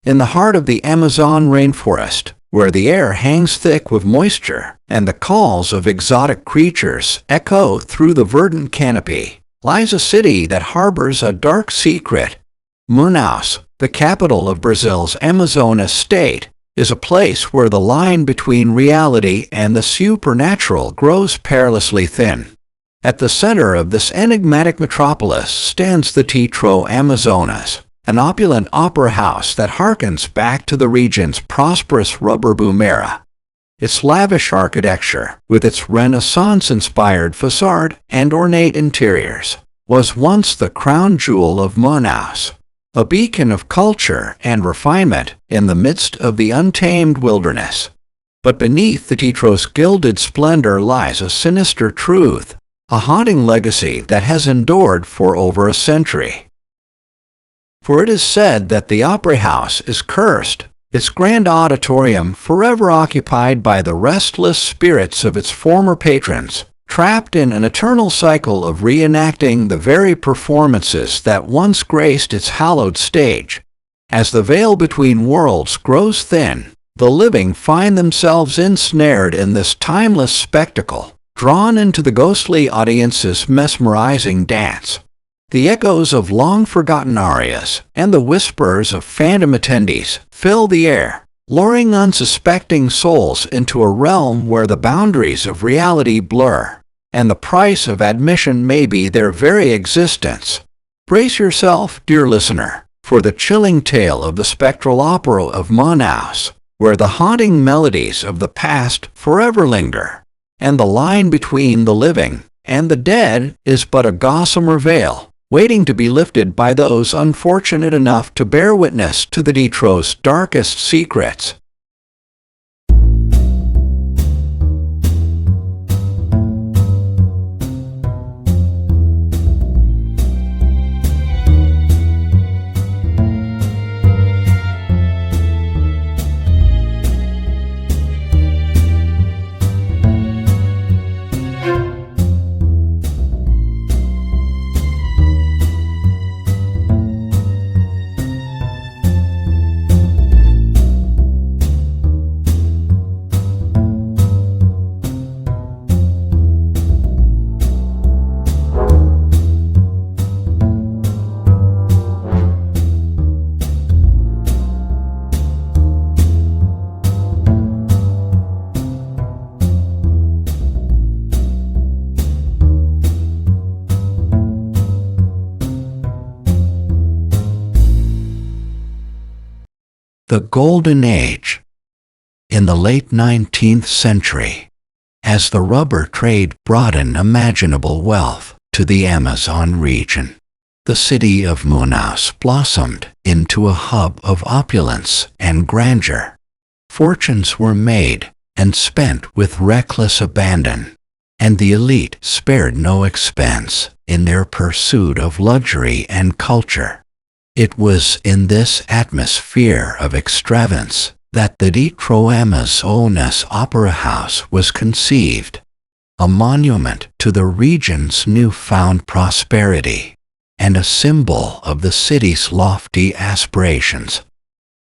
in the heart of the Amazon rainforest, where the air hangs thick with moisture and the calls of exotic creatures echo through the verdant canopy, lies a city that harbors a dark secret. Manaus, the capital of Brazil's Amazonas state, is a place where the line between reality and the supernatural grows perilously thin. At the center of this enigmatic metropolis stands the Teatro Amazonas, an opulent opera house that harkens back to the region's prosperous rubber boom era. Its lavish architecture, with its Renaissance-inspired facade and ornate interiors, was once the crown jewel of Manaus, a beacon of culture and refinement in the midst of the untamed wilderness. But beneath the Teatro's gilded splendor lies a sinister truth, a haunting legacy that has endured for over a century. For it is said that the opera house is cursed, its grand auditorium forever occupied by the restless spirits of its former patrons, trapped in an eternal cycle of reenacting the very performances that once graced its hallowed stage. As the veil between worlds grows thin, the living find themselves ensnared in this timeless spectacle, drawn into the ghostly audience's mesmerizing dance. The echoes of long-forgotten arias and the whispers of phantom attendees fill the air, luring unsuspecting souls into a realm where the boundaries of reality blur, and the price of admission may be their very existence. Brace yourself, dear listener, for the chilling tale of the Spectral Opera of Manaus, where the haunting melodies of the past forever linger, and the line between the living and the dead is but a gossamer veil, waiting to be lifted by those unfortunate enough to bear witness to the Teatro's darkest secrets. The Golden Age. In the late 19th century, as the rubber trade brought unimaginable wealth to the Amazon region, the city of Manaus blossomed into a hub of opulence and grandeur. Fortunes were made and spent with reckless abandon, and the elite spared no expense in their pursuit of luxury and culture. It was in this atmosphere of extravagance that the Teatro Amazonas Opera House was conceived, a monument to the region's newfound prosperity, and a symbol of the city's lofty aspirations.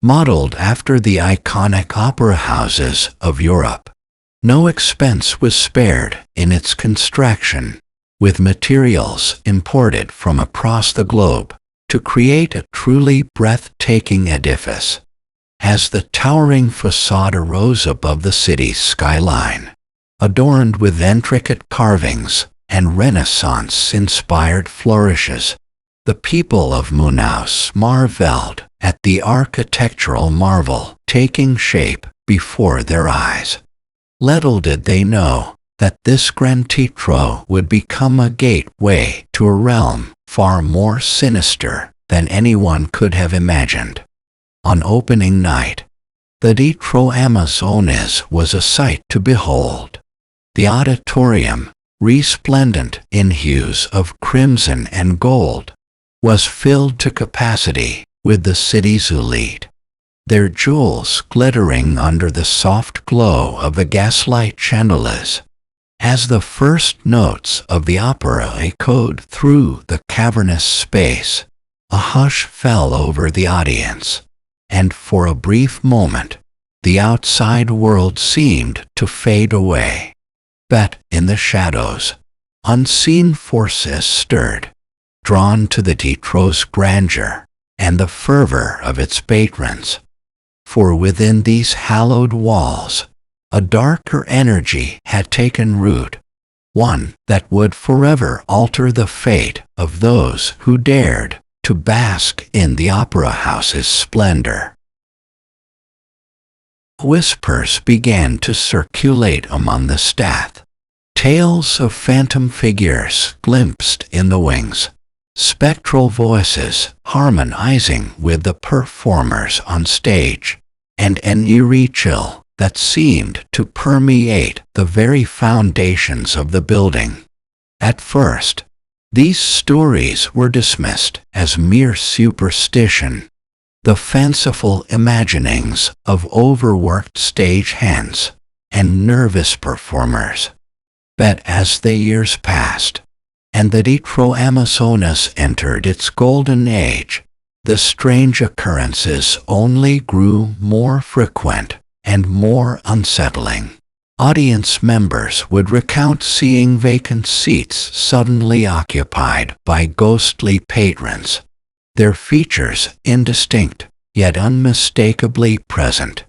Modeled after the iconic opera houses of Europe, no expense was spared in its construction, with materials imported from across the globe to create a truly breathtaking edifice. As the towering facade arose above the city's skyline, adorned with intricate carvings and Renaissance-inspired flourishes, the people of Manaus marveled at the architectural marvel taking shape before their eyes. Little did they know that this grand Teatro would become a gateway to a realm far more sinister than anyone could have imagined. On opening night, the Teatro Amazonas was a sight to behold. The auditorium, resplendent in hues of crimson and gold, was filled to capacity with the city's elite, their jewels glittering under the soft glow of the gaslight chandeliers. As the first notes of the opera echoed through the cavernous space, a hush fell over the audience, and for a brief moment, the outside world seemed to fade away. But in the shadows, unseen forces stirred, drawn to the Tetro's grandeur and the fervor of its patrons. For within these hallowed walls, a darker energy had taken root, one that would forever alter the fate of those who dared to bask in the opera house's splendor. Whispers began to circulate among the staff. Tales of phantom figures glimpsed in the wings, spectral voices harmonizing with the performers on stage, and an eerie chill that seemed to permeate the very foundations of the building. At first, these stories were dismissed as mere superstition, the fanciful imaginings of overworked stagehands and nervous performers. But as the years passed, and the Teatro Amazonas entered its golden age, the strange occurrences only grew more frequent and more unsettling. Audience members would recount seeing vacant seats suddenly occupied by ghostly patrons, their features indistinct yet unmistakably present.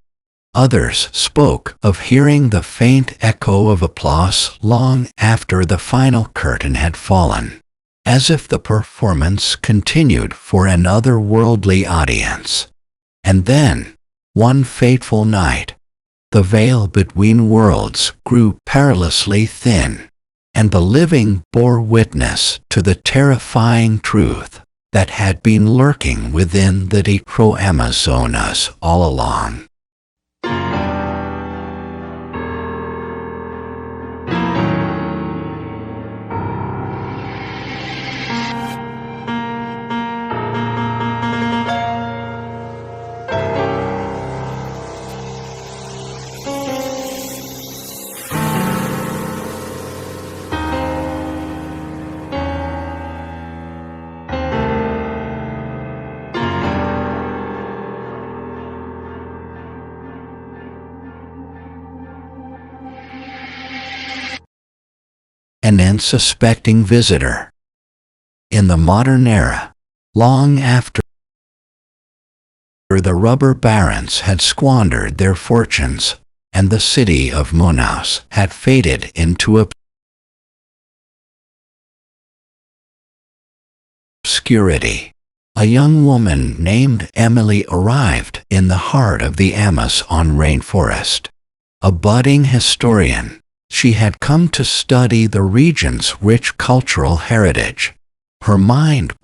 Others spoke of hearing the faint echo of applause long after the final curtain had fallen, as if the performance continued for an otherworldly audience. And then, one fateful night, the veil between worlds grew perilously thin, and the living bore witness to the terrifying truth that had been lurking within the Teatro Amazonas all along. An unsuspecting visitor. In the modern era, long after the rubber barons had squandered their fortunes, and the city of Manaus had faded into obscurity, a young woman named Emily arrived in the heart of the Amazon rainforest. A budding historian, she had come to study the region's rich cultural heritage, her mind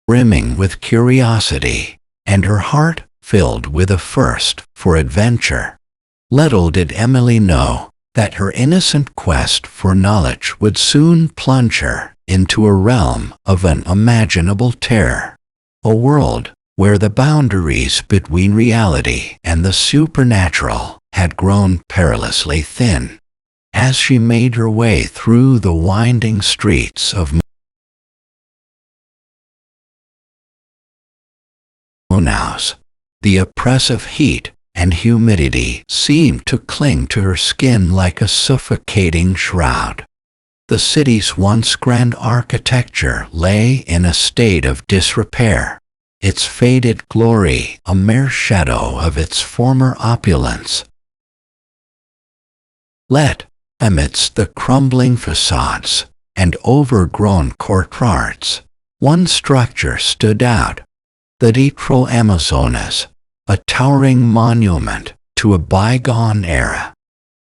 brimming with curiosity, and her heart filled with a thirst for adventure. Little did Emily know that her innocent quest for knowledge would soon plunge her into a realm of unimaginable terror, a world where the boundaries between reality and the supernatural had grown perilously thin. As she made her way through the winding streets of Manaus, the oppressive heat and humidity seemed to cling to her skin like a suffocating shroud. The city's once grand architecture lay in a state of disrepair, its faded glory a mere shadow of its former opulence. Amidst the crumbling facades and overgrown courtyards, one structure stood out, the Teatro Amazonas, a towering monument to a bygone era.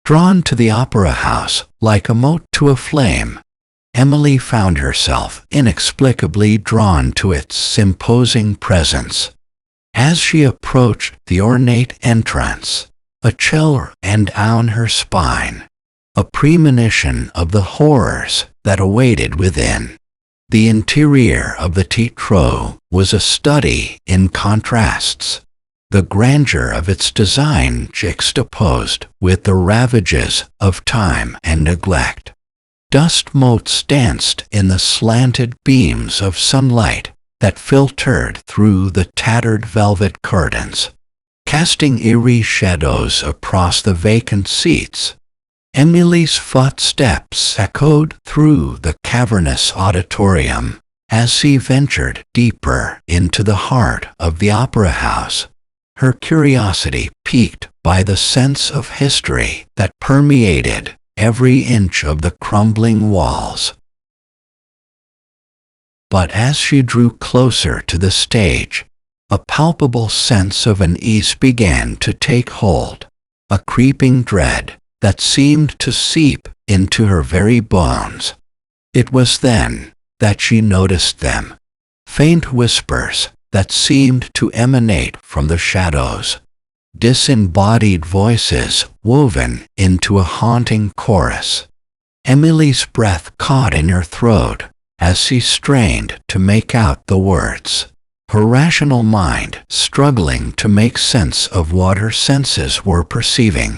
Drawn to the opera house like a moth to a flame, Emily found herself inexplicably drawn to its imposing presence. As she approached the ornate entrance, a chill ran down her spine, a premonition of the horrors that awaited within. The interior of the Teatro was a study in contrasts, the grandeur of its design juxtaposed with the ravages of time and neglect. Dust motes danced in the slanted beams of sunlight that filtered through the tattered velvet curtains, casting eerie shadows across the vacant seats. Emily's footsteps echoed through the cavernous auditorium as she ventured deeper into the heart of the opera house, her curiosity piqued by the sense of history that permeated every inch of the crumbling walls. But as she drew closer to the stage, a palpable sense of unease began to take hold, a creeping dread that seemed to seep into her very bones. It was then that she noticed them, faint whispers that seemed to emanate from the shadows, disembodied voices woven into a haunting chorus. Emily's breath caught in her throat as she strained to make out the words, her rational mind struggling to make sense of what her senses were perceiving.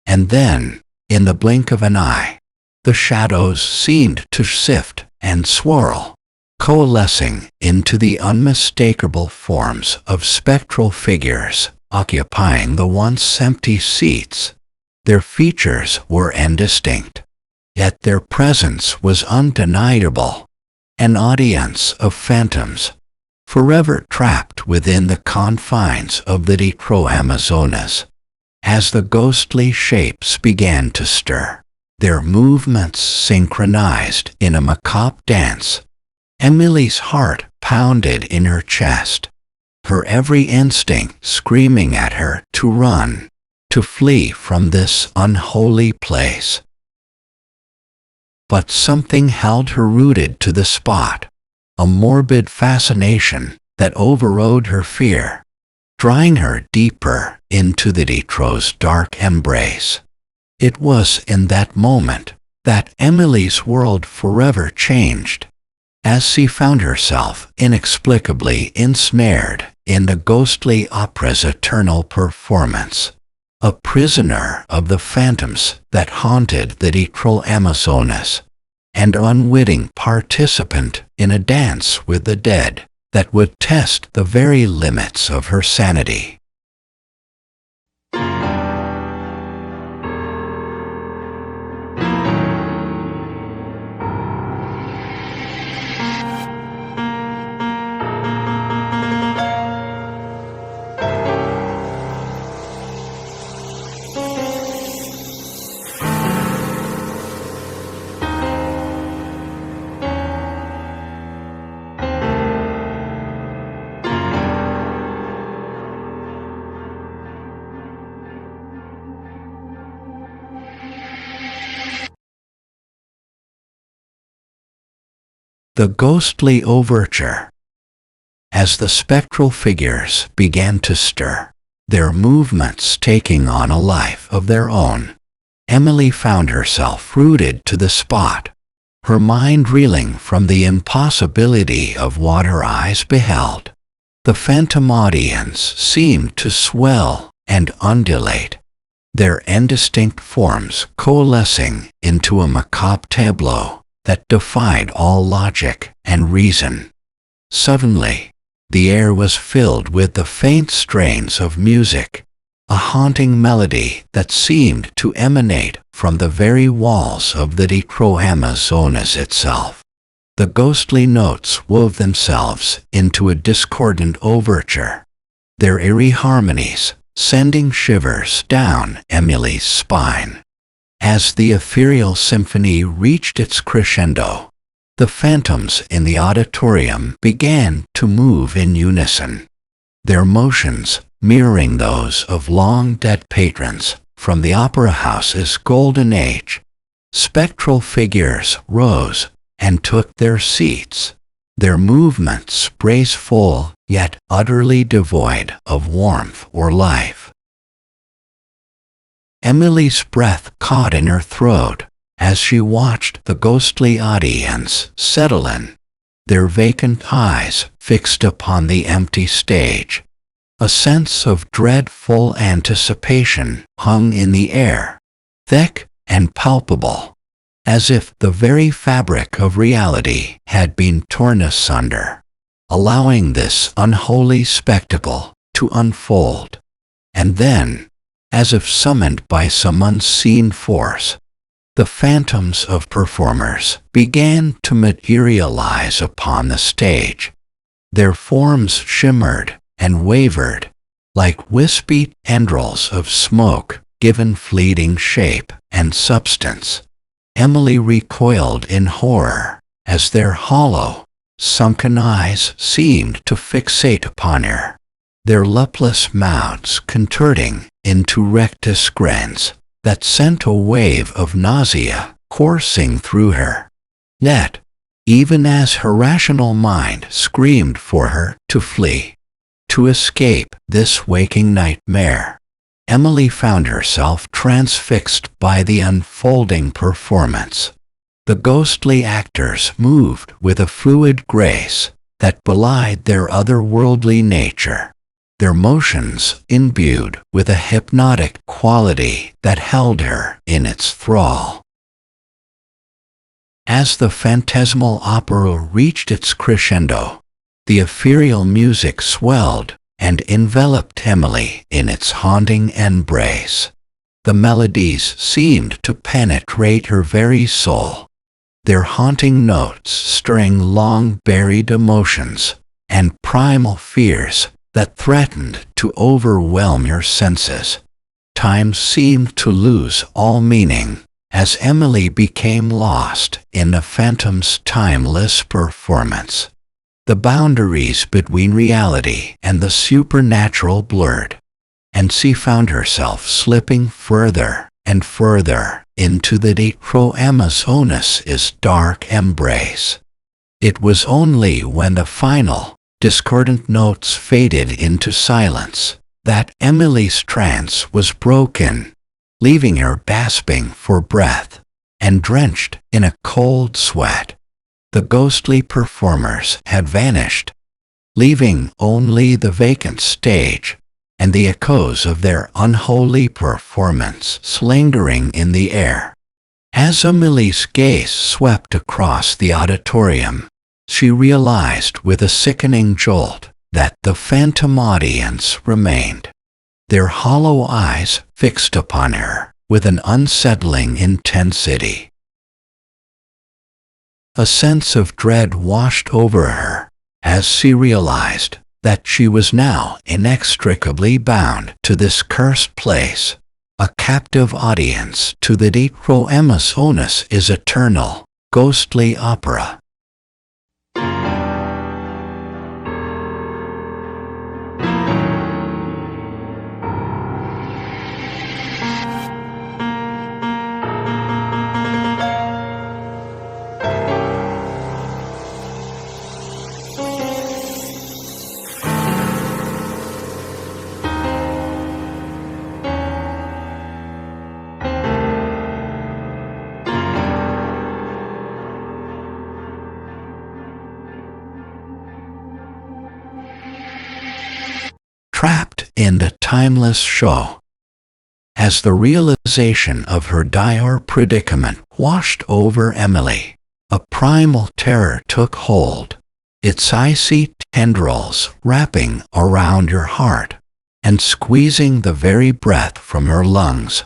And then, in the blink of an eye, the shadows seemed to shift and swirl, coalescing into the unmistakable forms of spectral figures occupying the once empty seats. Their features were indistinct, yet their presence was undeniable, an audience of phantoms, forever trapped within the confines of the Teatro Amazonas. As the ghostly shapes began to stir, their movements synchronized in a macabre dance, Emily's heart pounded in her chest, her every instinct screaming at her to run, to flee from this unholy place. But something held her rooted to the spot, a morbid fascination that overrode her fear, drawing her deeper into the Teatro's dark embrace. It was in that moment that Emily's world forever changed, as she found herself inexplicably ensnared in the ghostly opera's eternal performance, a prisoner of the phantoms that haunted the Teatro Amazonas, and unwitting participant in a dance with the dead that would test the very limits of her sanity. The ghostly overture. As the spectral figures began to stir, their movements taking on a life of their own, Emily found herself rooted to the spot, her mind reeling from the impossibility of what her eyes beheld. The phantom audience seemed to swell and undulate, their indistinct forms coalescing into a macabre tableau that defied all logic and reason. Suddenly, the air was filled with the faint strains of music, a haunting melody that seemed to emanate from the very walls of the Teatro Amazonas itself. The ghostly notes wove themselves into a discordant overture, their eerie harmonies sending shivers down Emily's spine. As the ethereal symphony reached its crescendo, the phantoms in the auditorium began to move in unison, their motions mirroring those of long-dead patrons from the opera house's golden age. Spectral figures rose and took their seats, their movements graceful yet utterly devoid of warmth or life. Emily's breath caught in her throat as she watched the ghostly audience settle in, their vacant eyes fixed upon the empty stage. A sense of dreadful anticipation hung in the air, thick and palpable, as if the very fabric of reality had been torn asunder, allowing this unholy spectacle to unfold. and then, as if summoned by some unseen force, the phantoms of performers began to materialize upon the stage. Their forms shimmered and wavered, like wispy tendrils of smoke given fleeting shape and substance. Emily recoiled in horror as their hollow, sunken eyes seemed to fixate upon her, their lipless mouths contorting into rictus grins that sent a wave of nausea coursing through her. Yet, even as her rational mind screamed for her to flee, to escape this waking nightmare, Emily found herself transfixed by the unfolding performance. The ghostly actors moved with a fluid grace that belied their otherworldly nature, their motions imbued with a hypnotic quality that held her in its thrall. As the phantasmal opera reached its crescendo, the ethereal music swelled and enveloped Emily in its haunting embrace. The melodies seemed to penetrate her very soul, their haunting notes stirring long-buried emotions and primal fears that threatened to overwhelm her senses. Time seemed to lose all meaning as Emily became lost in the phantom's timeless performance. The boundaries between reality and the supernatural blurred, and she found herself slipping further and further into the Teatro Amazonas' dark embrace. It was only when the final, discordant notes faded into silence that Emily's trance was broken, leaving her gasping for breath and drenched in a cold sweat. The ghostly performers had vanished, leaving only the vacant stage and the echoes of their unholy performance lingering in the air. As Emily's gaze swept across the auditorium, she realized with a sickening jolt that the phantom audience remained, their hollow eyes fixed upon her with an unsettling intensity. A sense of dread washed over her as she realized that she was now inextricably bound to this cursed place, a captive audience to the Teatro Amazonas' eternal, ghostly opera. Trapped in the timeless show. As the realization of her dire predicament washed over Emily, a primal terror took hold, its icy tendrils wrapping around her heart and squeezing the very breath from her lungs.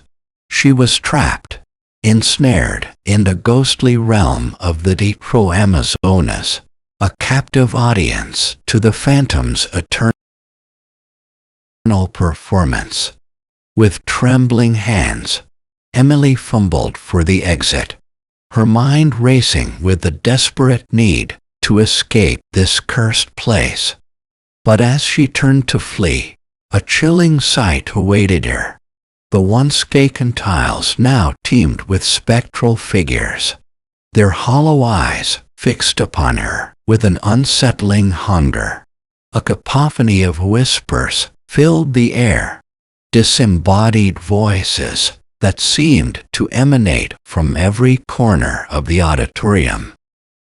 She was trapped, ensnared in the ghostly realm of the Teatro Amazonas, a captive audience to the phantom's eternal performance. With trembling hands, Emily fumbled for the exit, her mind racing with the desperate need to escape this cursed place. But as she turned to flee, a chilling sight awaited her. The once vacant aisles now teemed with spectral figures, their hollow eyes fixed upon her with an unsettling hunger. A cacophony of whispers filled the air, disembodied voices that seemed to emanate from every corner of the auditorium.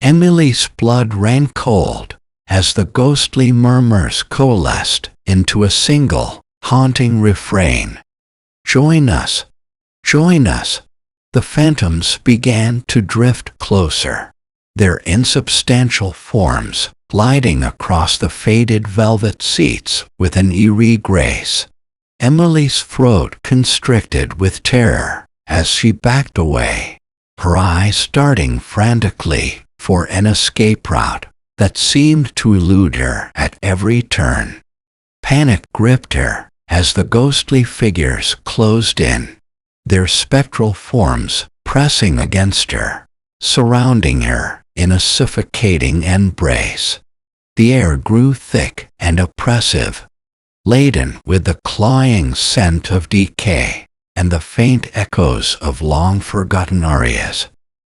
Emily's blood ran cold as the ghostly murmurs coalesced into a single, haunting refrain. "Join us! Join us!" The phantoms began to drift closer, their insubstantial forms gliding across the faded velvet seats with an eerie grace. Emily's throat constricted with terror as she backed away, her eyes darting frantically for an escape route that seemed to elude her at every turn. Panic gripped her as the ghostly figures closed in, their spectral forms pressing against her, surrounding her in a suffocating embrace. The air grew thick and oppressive, laden with the cloying scent of decay and the faint echoes of long-forgotten arias.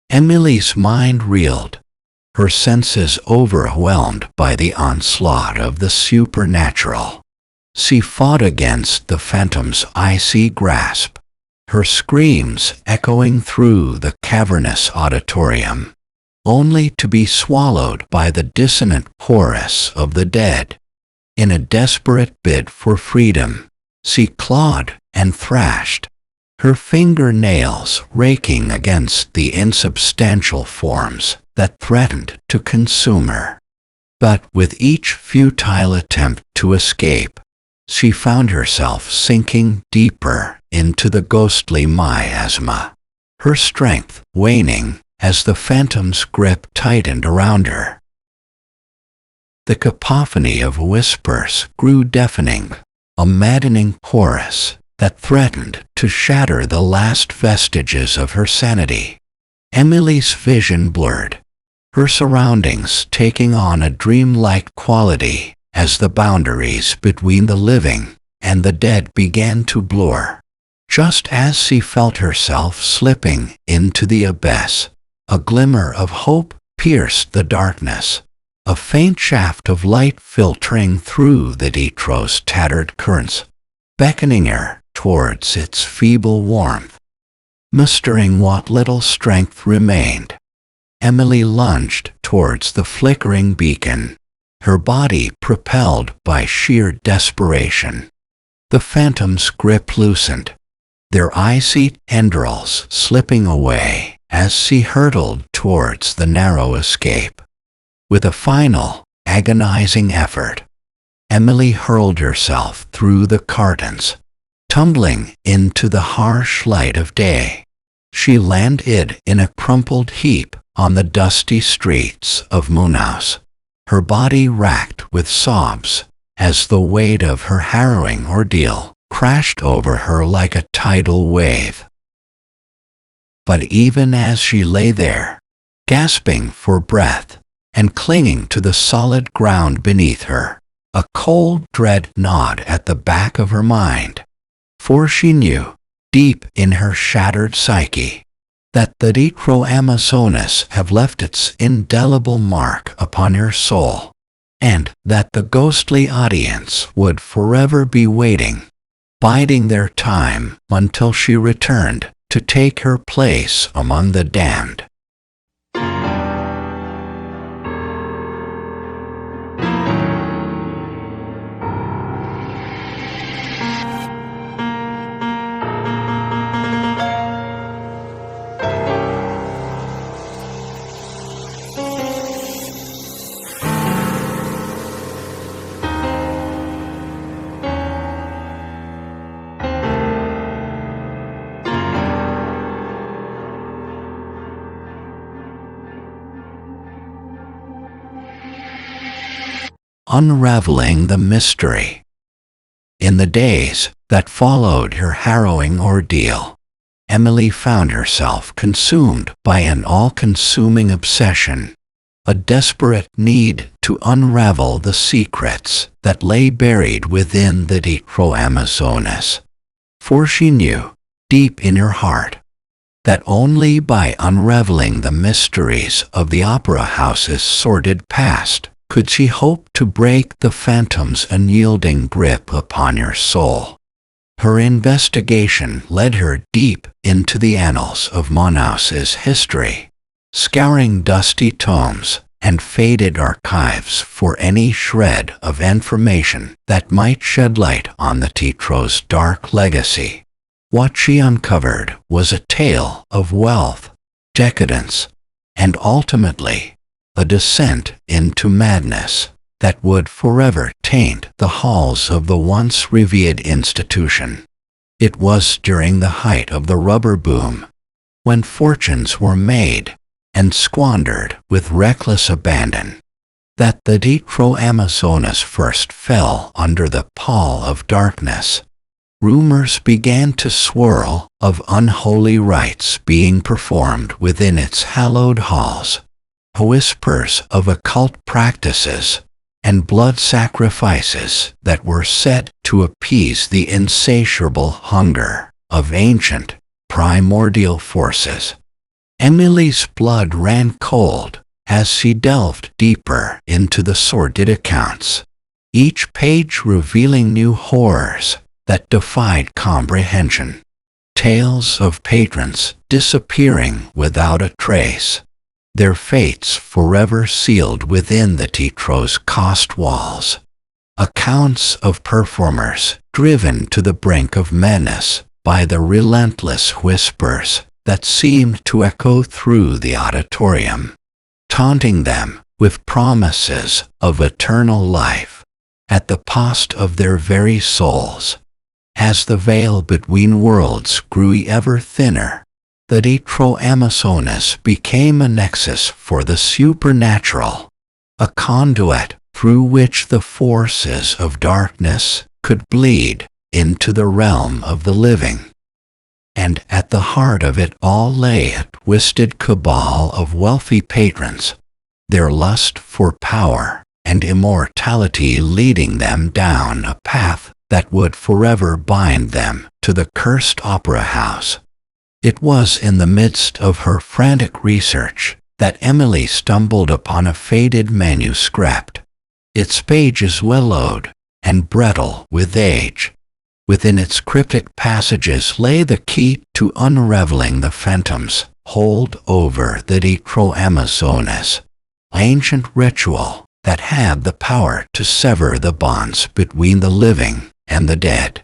Emily's mind reeled, her senses overwhelmed by the onslaught of the supernatural. She fought against the phantom's icy grasp, her screams echoing through the cavernous auditorium, only to be swallowed by the dissonant chorus of the dead. In a desperate bid for freedom, she clawed and thrashed, her fingernails raking against the insubstantial forms that threatened to consume her. But with each futile attempt to escape, she found herself sinking deeper into the ghostly miasma, her strength waning as the phantom's grip tightened around her. The cacophony of whispers grew deafening, a maddening chorus that threatened to shatter the last vestiges of her sanity. Emily's vision blurred, her surroundings taking on a dreamlike quality as the boundaries between the living and the dead began to blur. Just as she felt herself slipping into the abyss, a glimmer of hope pierced the darkness, a faint shaft of light filtering through the Detroit's tattered currents, beckoning her towards its feeble warmth. Mustering what little strength remained, Emily lunged towards the flickering beacon, her body propelled by sheer desperation. The phantom's grip loosened, their icy tendrils slipping away as she hurtled towards the narrow escape. With a final, agonizing effort, Emily hurled herself through the curtains, tumbling into the harsh light of day. She landed in a crumpled heap on the dusty streets of Moonhouse, her body racked with sobs as the weight of her harrowing ordeal crashed over her like a tidal wave. But even as she lay there, gasping for breath and clinging to the solid ground beneath her, a cold dread gnawed at the back of her mind. For she knew, deep in her shattered psyche, that the Detroit Amazonas have left its indelible mark upon her soul, and that the ghostly audience would forever be waiting, biding their time until she returned to take her place among the damned. Unraveling the mystery. In the days that followed her harrowing ordeal, Emily found herself consumed by an all-consuming obsession, a desperate need to unravel the secrets that lay buried within the Detroit Amazonas. For she knew, deep in her heart, that only by unraveling the mysteries of the opera house's sordid past could she hope to break the phantom's unyielding grip upon her soul. Her investigation led her deep into the annals of Monhouse's history, scouring dusty tomes and faded archives for any shred of information that might shed light on the Detroit's dark legacy. What she uncovered was a tale of wealth, decadence, and ultimately, a descent into madness. that would forever taint the halls of the once revered institution. It was during the height of the rubber boom, when fortunes were made and squandered with reckless abandon, that the Detroit Amazonas first fell under the pall of darkness. Rumors began to swirl of unholy rites being performed within its hallowed halls, whispers of occult practices and blood sacrifices that were set to appease the insatiable hunger of ancient, primordial forces. Emily's blood ran cold as she delved deeper into the sordid accounts, each page revealing new horrors that defied comprehension. Tales of patrons disappearing without a trace, their fates forever sealed within the teatro's cost walls. Accounts of performers driven to the brink of menace by the relentless whispers that seemed to echo through the auditorium, taunting them with promises of eternal life at the cost of their very souls. As the veil between worlds grew ever thinner, the Detroit Amazonas became a nexus for the supernatural, a conduit through which the forces of darkness could bleed into the realm of the living. And at the heart of it all lay a twisted cabal of wealthy patrons, their lust for power and immortality leading them down a path that would forever bind them to the cursed opera house. It was in the midst of her frantic research that Emily stumbled upon a faded manuscript, its pages yellowed and brittle with age. Within its cryptic passages lay the key to unraveling the phantoms hold over the Detroit Amazonas, ancient ritual that had the power to sever the bonds between the living and the dead,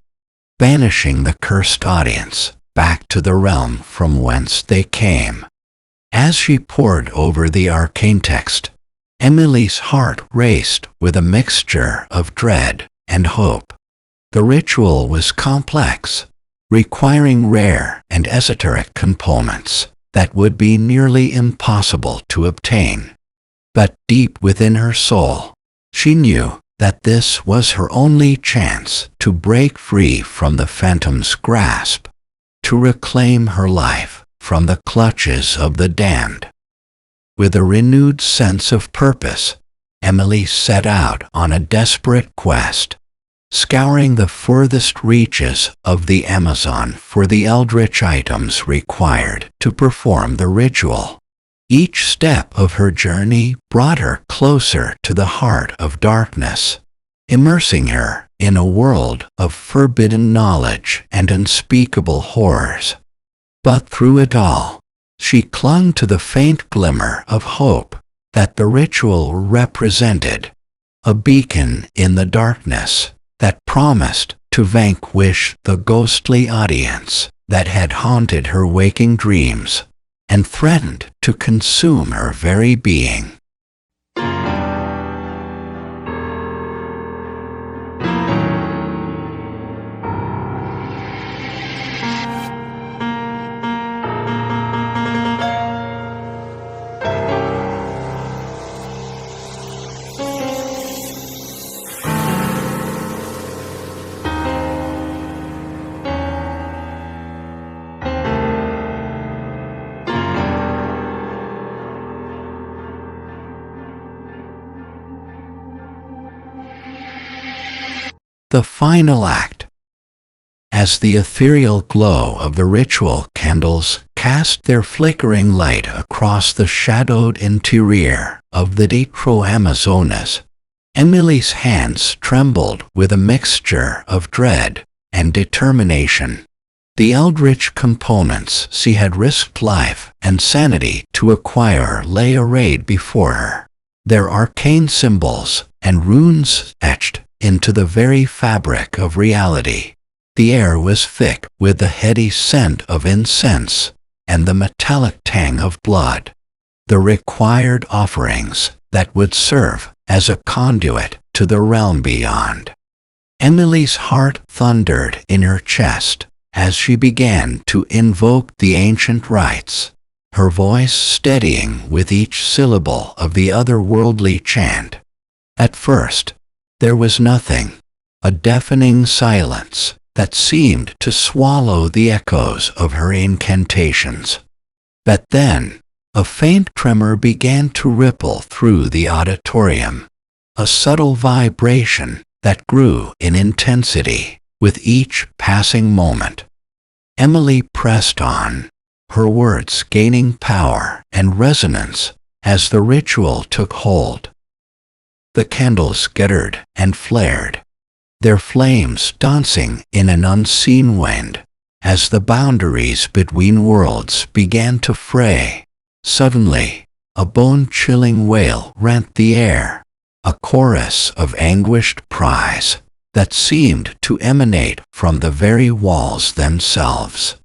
banishing the cursed audience back to the realm from whence they came. As she pored over the arcane text, Emily's heart raced with a mixture of dread and hope. The ritual was complex, requiring rare and esoteric components that would be nearly impossible to obtain. But deep within her soul, she knew that this was her only chance to break free from the phantom's grasp, to reclaim her life from the clutches of the damned. With a renewed sense of purpose, Emily set out on a desperate quest, scouring the furthest reaches of the Amazon for the eldritch items required to perform the ritual. Each step of her journey brought her closer to the heart of darkness, immersing her in a world of forbidden knowledge and unspeakable horrors. But through it all, she clung to the faint glimmer of hope that the ritual represented, a beacon in the darkness that promised to vanquish the ghostly audience that had haunted her waking dreams and threatened to consume her very being. The final act. As the ethereal glow of the ritual candles cast their flickering light across the shadowed interior of the Detroit Amazonas, Emily's hands trembled with a mixture of dread and determination. The eldritch components she had risked life and sanity to acquire lay arrayed before her, their arcane symbols and runes etched into the very fabric of reality. The air was thick with the heady scent of incense and the metallic tang of blood, the required offerings that would serve as a conduit to the realm beyond. Emily's heart thundered in her chest as she began to invoke the ancient rites, her voice steadying with each syllable of the otherworldly chant. At first, there was nothing, a deafening silence that seemed to swallow the echoes of her incantations. But then, a faint tremor began to ripple through the auditorium, a subtle vibration that grew in intensity with each passing moment. Emily pressed on, her words gaining power and resonance as the ritual took hold. The candles guttered and flared, their flames dancing in an unseen wind as the boundaries between worlds began to fray. Suddenly, a bone-chilling wail rent the air, a chorus of anguished cries that seemed to emanate from the very walls themselves.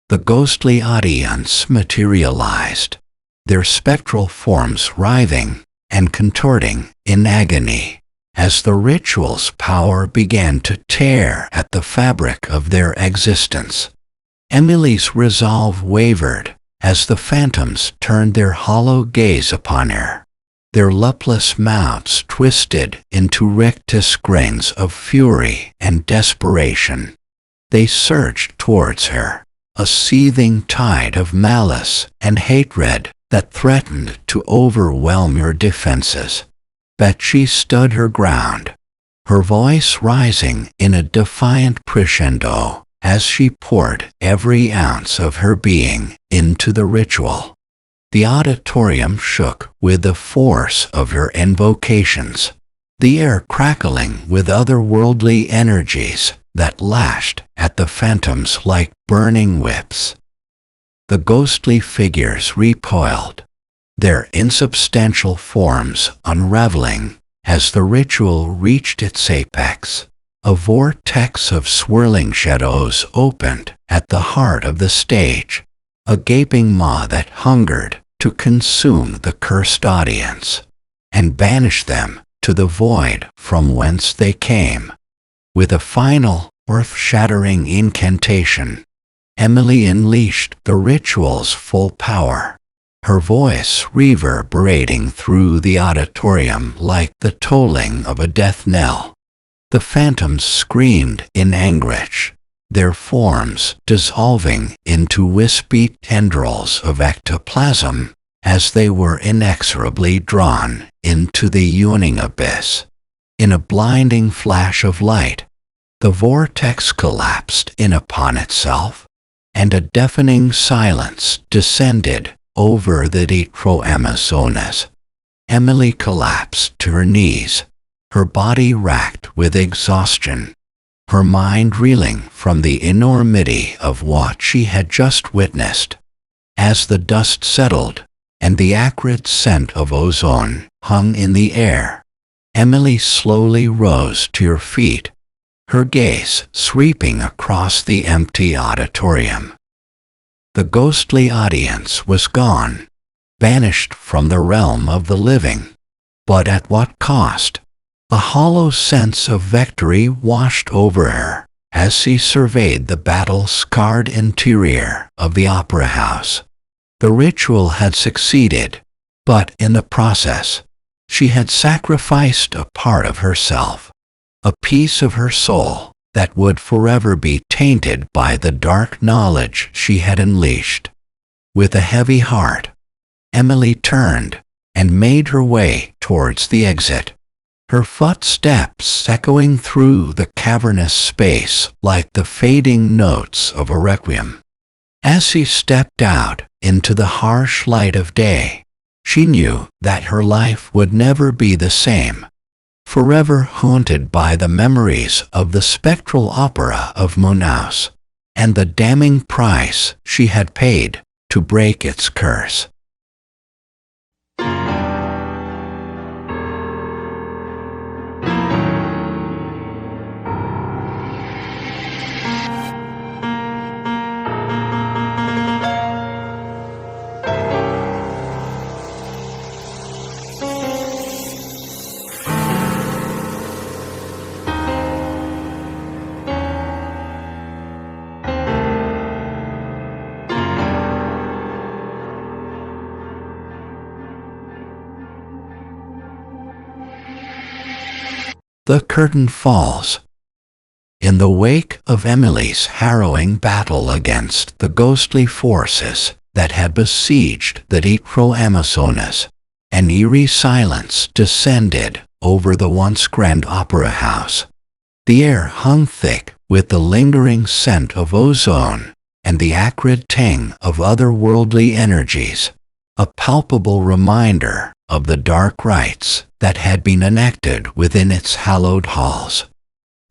The ghostly audience materialized, their spectral forms writhing and contorting in agony as the ritual's power began to tear at the fabric of their existence. Emily's resolve wavered as the phantoms turned their hollow gaze upon her, their lupless mouths twisted into rictus grins of fury and desperation. They surged towards her, a seething tide of malice and hatred that threatened to overwhelm her defenses. But she stood her ground, her voice rising in a defiant crescendo as she poured every ounce of her being into the ritual. The auditorium shook with the force of her invocations, the air crackling with otherworldly energies that lashed at the phantoms like burning whips. The ghostly figures recoiled, their insubstantial forms unraveling as the ritual reached its apex. A vortex of swirling shadows opened at the heart of the stage, a gaping maw that hungered to consume the cursed audience and banish them to the void from whence they came. With a final, earth-shattering incantation, Emily unleashed the ritual's full power, her voice reverberating through the auditorium like the tolling of a death knell. The phantoms screamed in anguish, their forms dissolving into wispy tendrils of ectoplasm as they were inexorably drawn into the yawning abyss. In a blinding flash of light, the vortex collapsed in upon itself, and a deafening silence descended over the Teatro Amazonas. Emily collapsed to her knees, her body racked with exhaustion, her mind reeling from the enormity of what she had just witnessed. As the dust settled, and the acrid scent of ozone hung in the air, Emily slowly rose to her feet, her gaze sweeping across the empty auditorium. The ghostly audience was gone, banished from the realm of the living. But at what cost? A hollow sense of victory washed over her as she surveyed the battle-scarred interior of the opera house. The ritual had succeeded, but in the process, she had sacrificed a part of herself, a piece of her soul that would forever be tainted by the dark knowledge she had unleashed. With a heavy heart, Emily turned and made her way towards the exit, her footsteps echoing through the cavernous space like the fading notes of a requiem. As she stepped out into the harsh light of day, she knew that her life would never be the same, forever haunted by the memories of the spectral opera of Manaus and the damning price she had paid to break its curse. The curtain falls. In the wake of Emily's harrowing battle against the ghostly forces that had besieged the Teatro Amazonas, an eerie silence descended over the once grand opera house. The air hung thick with the lingering scent of ozone and the acrid tang of otherworldly energies, a palpable reminder of the dark rites that had been enacted within its hallowed halls.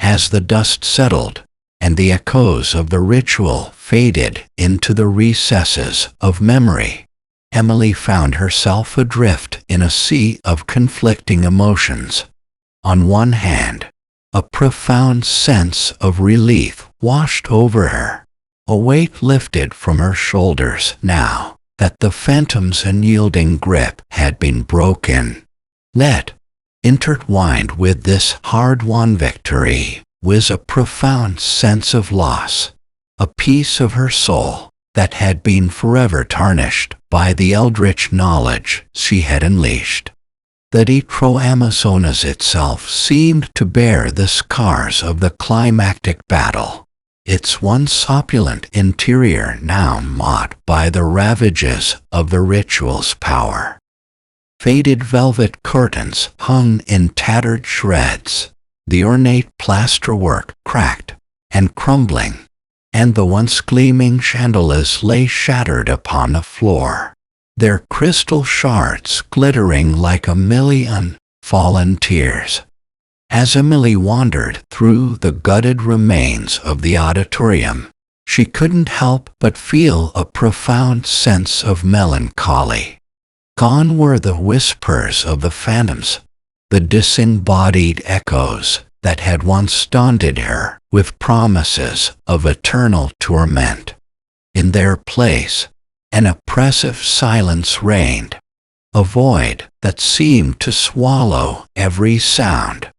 As the dust settled and the echoes of the ritual faded into the recesses of memory, Emily found herself adrift in a sea of conflicting emotions. On one hand, a profound sense of relief washed over her, a weight lifted from her shoulders now that the phantom's unyielding grip had been broken. Yet, intertwined with this hard-won victory was a profound sense of loss, a piece of her soul that had been forever tarnished by the eldritch knowledge she had unleashed. The Teatro Amazonas itself seemed to bear the scars of the climactic battle, its once opulent interior now marred by the ravages of the ritual's power. Faded velvet curtains hung in tattered shreds, the ornate plasterwork cracked and crumbling, and the once gleaming chandeliers lay shattered upon the floor, their crystal shards glittering like a million fallen tears. As Emily wandered through the gutted remains of the auditorium, she couldn't help but feel a profound sense of melancholy. Gone were the whispers of the phantoms, the disembodied echoes that had once daunted her with promises of eternal torment. In their place, an oppressive silence reigned, a void that seemed to swallow every sound,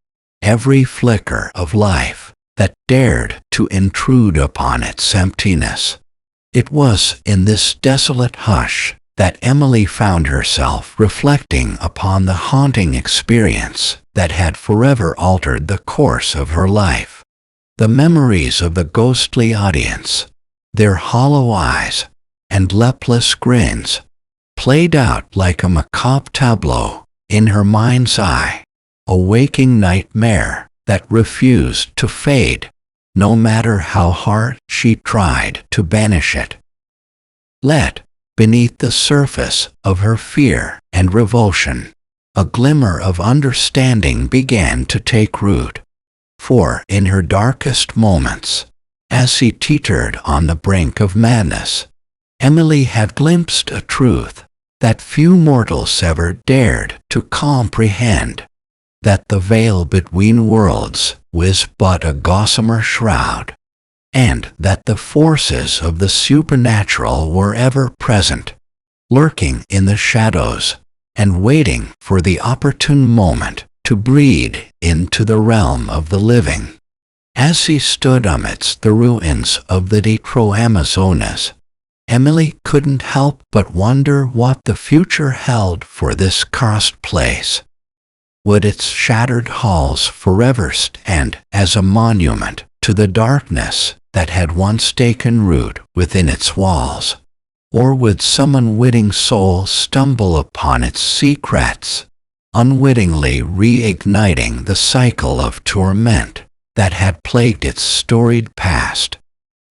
every flicker of life that dared to intrude upon its emptiness. It was in this desolate hush that Emily found herself reflecting upon the haunting experience that had forever altered the course of her life. The memories of the ghostly audience, their hollow eyes and lepless grins, played out like a macabre tableau in her mind's eye, a waking nightmare that refused to fade, no matter how hard she tried to banish it. Yet, beneath the surface of her fear and revulsion, a glimmer of understanding began to take root. For in her darkest moments, as she teetered on the brink of madness, Emily had glimpsed a truth that few mortals ever dared to comprehend, that the veil between worlds was but a gossamer shroud, and that the forces of the supernatural were ever present, lurking in the shadows and waiting for the opportune moment to breed into the realm of the living. As she stood amidst the ruins of the Teatro Amazonas, Emily couldn't help but wonder what the future held for this cursed place. Would its shattered halls forever stand as a monument to the darkness that had once taken root within its walls? Or would some unwitting soul stumble upon its secrets, unwittingly reigniting the cycle of torment that had plagued its storied past?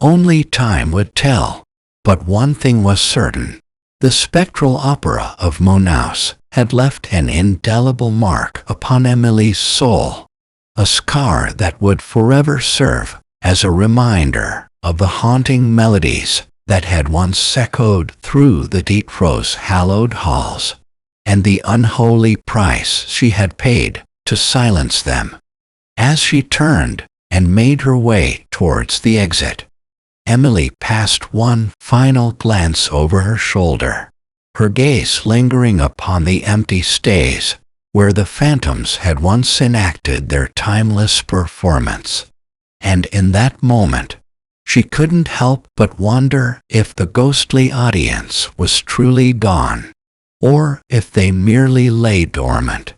Only time would tell, but one thing was certain: the spectral opera of Manaus had left an indelible mark upon Emily's soul, a scar that would forever serve as a reminder of the haunting melodies that had once echoed through the Teatro's hallowed halls, and the unholy price she had paid to silence them. As she turned and made her way towards the exit, Emily passed one final glance over her shoulder, her gaze lingering upon the empty stage where the phantoms had once enacted their timeless performance. And in that moment, she couldn't help but wonder if the ghostly audience was truly gone, or if they merely lay dormant,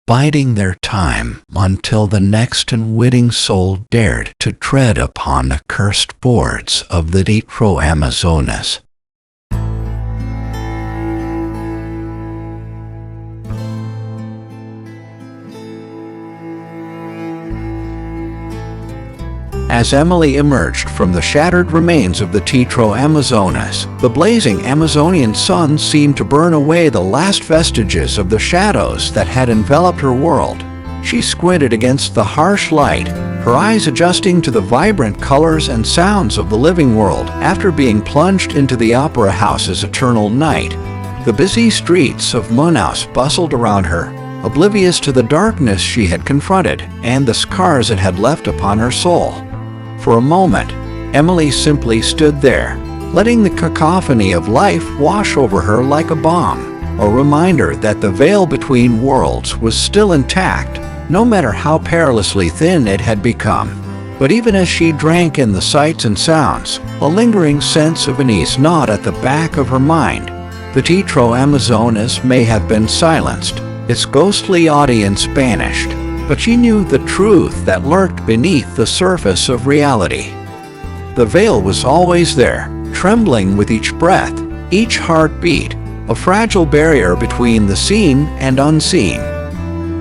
biding their time until the next unwitting soul dared to tread upon the cursed boards of the Teatro Amazonas. As Emily emerged from the shattered remains of the Teatro Amazonas, the blazing Amazonian sun seemed to burn away the last vestiges of the shadows that had enveloped her world. She squinted against the harsh light, her eyes adjusting to the vibrant colors and sounds of the living world after being plunged into the opera house's eternal night. The busy streets of Manaus bustled around her, oblivious to the darkness she had confronted and the scars it had left upon her soul. For a moment, Emily simply stood there, letting the cacophony of life wash over her like a balm, a reminder that the veil between worlds was still intact, no matter how perilously thin it had become. But even as she drank in the sights and sounds, a lingering sense of unease gnawed at the back of her mind. The Teatro Amazonas may have been silenced, its ghostly audience banished, but she knew the truth that lurked beneath the surface of reality. The veil was always there, trembling with each breath, each heartbeat, a fragile barrier between the seen and unseen.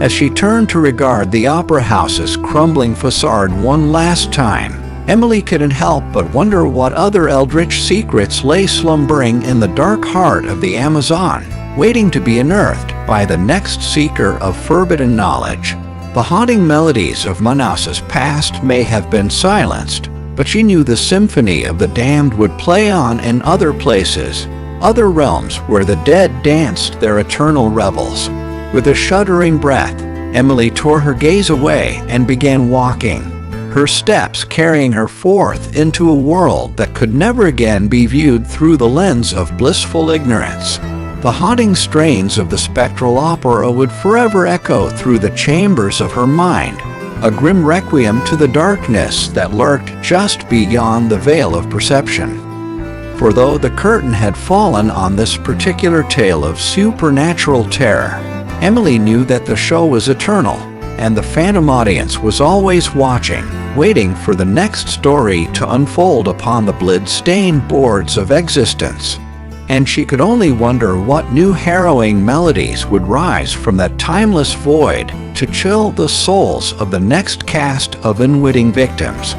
As she turned to regard the opera house's crumbling facade one last time, Emily couldn't help but wonder what other eldritch secrets lay slumbering in the dark heart of the Amazon, waiting to be unearthed by the next seeker of forbidden knowledge. The haunting melodies of Manaus's past may have been silenced, but she knew the symphony of the damned would play on in other places, other realms where the dead danced their eternal revels. With a shuddering breath, Emily tore her gaze away and began walking, her steps carrying her forth into a world that could never again be viewed through the lens of blissful ignorance. The haunting strains of the Spectral opera would forever echo through the chambers of her mind, a grim requiem to the darkness that lurked just beyond the veil of perception. For though the curtain had fallen on this particular tale of supernatural terror, Emily knew that the show was eternal, and the phantom audience was always watching, waiting for the next story to unfold upon the blood-stained boards of existence. And she could only wonder what new harrowing melodies would rise from that timeless void to chill the souls of the next cast of unwitting victims.